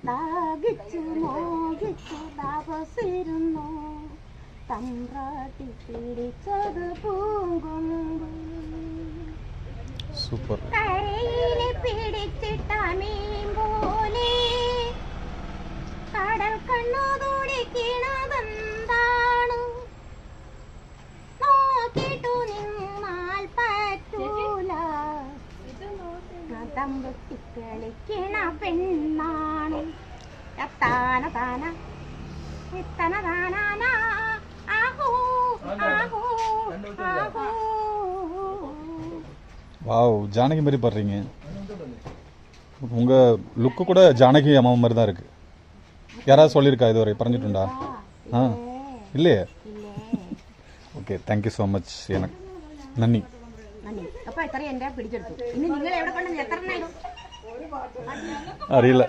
ദാഹിച്ചു മോഹിച്ചു താപസിരുന്നു തമ്പ്രാട്ടി പിടിച്ചത് പൂങ്കൊമ്പ് സൂപ്പർ കരയിലെ പിടിച്ചിട്ട മീൻ പോലെ കടൽ കണ്ണു തുടിക്കണതെന്താണ് നോക്കിട്ടു നിന്നാൽ പറ്റൂല തമ്പത്തി കളിക്കണ പെണ്ണാണ് താന താന ഇത്തന താനാ ആഹൂ ആഹൂ ആഹൂ. வாவ் ஜானகி மாதிரி பாடுறீங்க. உங்கள் லுக்கு கூட ஜானகி அம்மா மாதிரி தான் இருக்குது. யாராவது சொல்லியிருக்கா இதுவரை പറഞ്ഞിട്ടുണ്ടா? ஆ இல்லையே. Okay thank you so much. எனக்கு நன்றி. അപ്പോൾ എത്ര എൻ്റെ പിടിച്ചെടുത്തു. ഇനി നിങ്ങൾ എവിടെ കൊണ്ടു എത്ര അറിയില്ല.